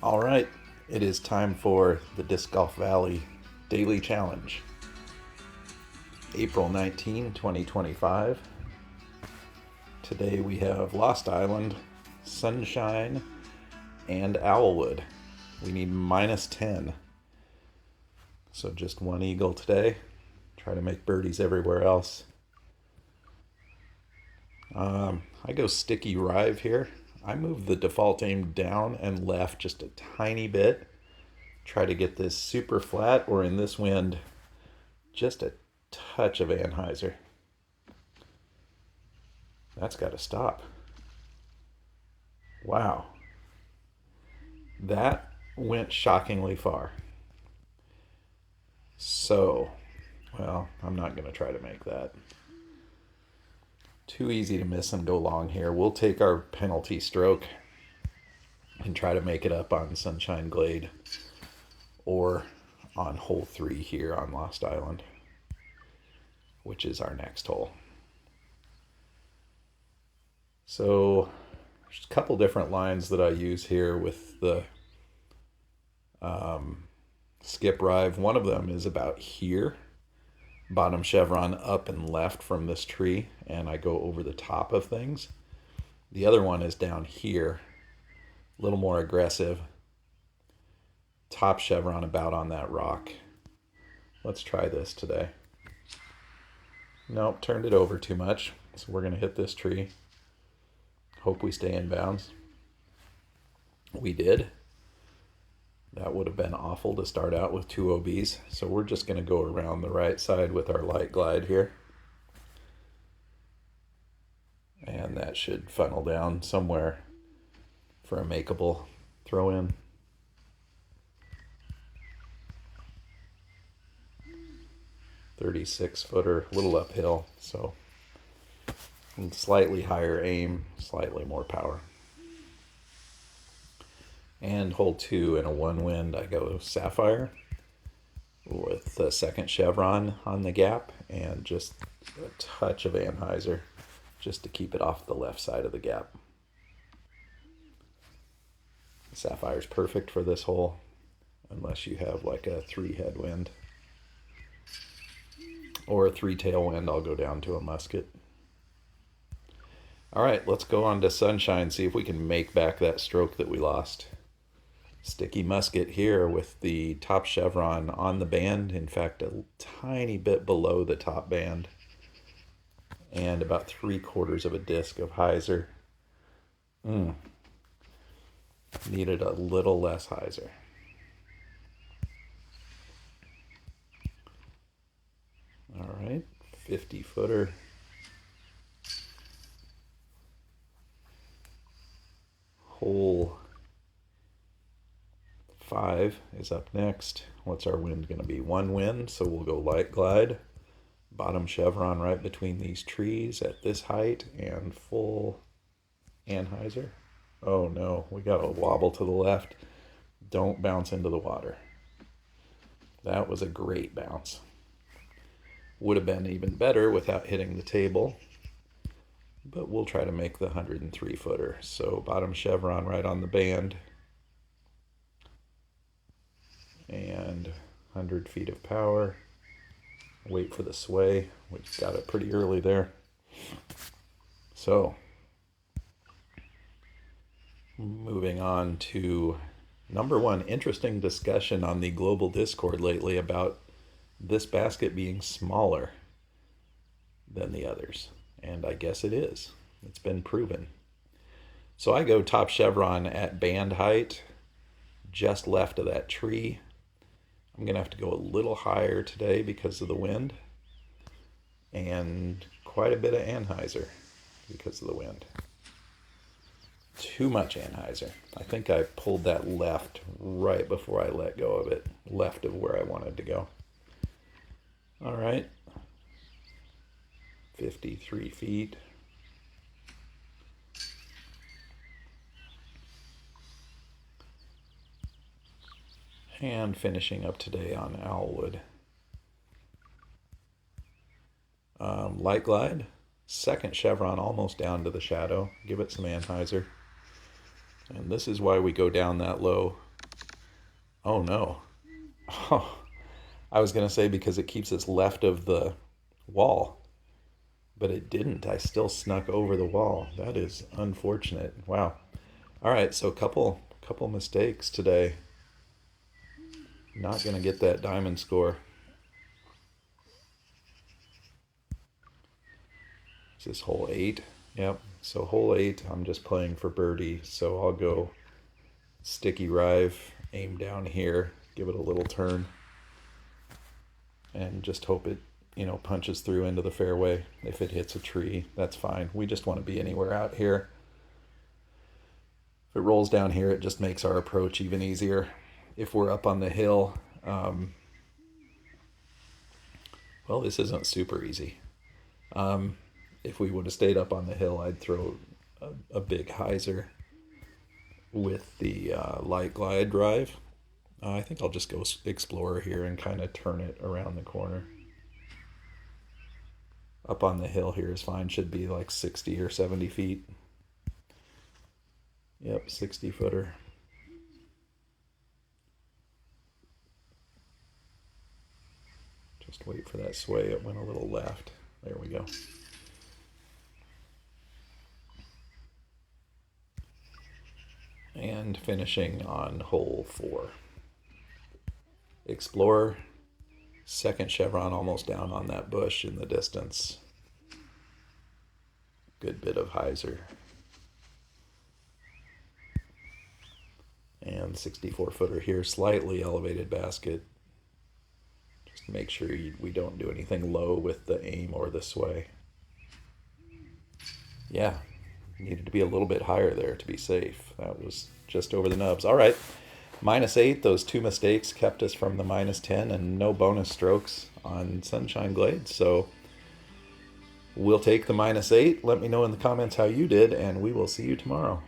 All right, it is time for the Disc Golf Valley Daily Challenge. April 19, 2025. Today we have Lost Island, Sunshine, and Owlwood. We need -10. So just one eagle today. Try to make birdies everywhere else. I go sticky rive here. I move the default aim down and left just a tiny bit. Try to get this super flat, or in this wind, just a touch of Anheuser. That's got to stop. Wow. That went shockingly far. So, well, I'm not going to try to make that. Too easy to miss and go long here. We'll take our penalty stroke and try to make it up on Sunshine Glade or on hole 3 here on Lost Island, which is our next hole. So there's a couple different lines that I use here with the skip rive. One of them is about here, bottom chevron up and left from this tree, and I go over the top of things. The other one is down here, a little more aggressive, top chevron about on that rock. Let's try this today. Nope, turned it over too much, so we're going to hit this tree. Hope we stay in bounds. We did. That would have been awful to start out with 2 OBs, so we're just going to go around the right side with our light glide here. And that should funnel down somewhere for a makeable throw in. .36-footer, a little uphill, so slightly higher aim, slightly more power. And hole 2 in a 1 wind, I go Sapphire with the second chevron on the gap and just a touch of Anheuser just to keep it off the left side of the gap. Sapphire's perfect for this hole unless you have like a 3 headwind or a 3 tailwind. I'll go down to a musket. All right, let's go on to Sunshine, see if we can make back that stroke that we lost. Sticky musket here with the top chevron on the band, in fact a tiny bit below the top band, and about 3/4 of a disc of hyzer. Needed a little less hyzer. All right, 50-footer. Hole 5 is up next. What's our wind going to be? 1 wind, so we'll go light glide. Bottom chevron right between these trees at this height and full Anheuser. Oh no, we got a wobble to the left. Don't bounce into the water. That was a great bounce. Would have been even better without hitting the table, but we'll try to make the 103-footer. So bottom chevron right on the band and 100 feet of power. Wait for the sway, which got it pretty early there. So moving on to number 1, interesting discussion on the global Discord lately about this basket being smaller than the others. And I guess it is. It's been proven. So I go top chevron at band height, just left of that tree. I'm going to have to go a little higher today because of the wind, and quite a bit of Anheuser because of the wind. Too much Anheuser. I think I pulled that left right before I let go of it, left of where I wanted to go. All right, 53 feet. And finishing up today on Owlwood. Light glide, second chevron almost down to the shadow. Give it some Anheuser. And this is why we go down that low. Oh no. Oh, I was going to say because it keeps us left of the wall, but it didn't. I still snuck over the wall. That is unfortunate. Wow. All right, so couple mistakes today. Not going to get that diamond score. Is this hole 8? Yep. So hole 8, I'm just playing for birdie. So I'll go sticky rive, aim down here, give it a little turn, and just hope it, punches through into the fairway. If it hits a tree, that's fine. We just want to be anywhere out here. If it rolls down here, it just makes our approach even easier. If we're up on the hill, well, this isn't super easy. If we would have stayed up on the hill, I'd throw a big hyzer with the light glide drive. I think I'll just go explorer here and kind of turn it around the corner. Up on the hill here is fine. Should be like 60 or 70 feet. Yep, 60 footer. Just wait for that sway. It went a little left. There we go. And finishing on hole 4. Explorer, second chevron almost down on that bush in the distance. Good bit of hyzer. And 64 footer here, slightly elevated basket. Just make sure we don't do anything low with the aim or the sway. Yeah, needed to be a little bit higher there to be safe. That was just over the nubs. All right, -8. Those 2 mistakes kept us from the -10 and no bonus strokes on Sunshine Glades. So we'll take the -8. Let me know in the comments how you did, and we will see you tomorrow.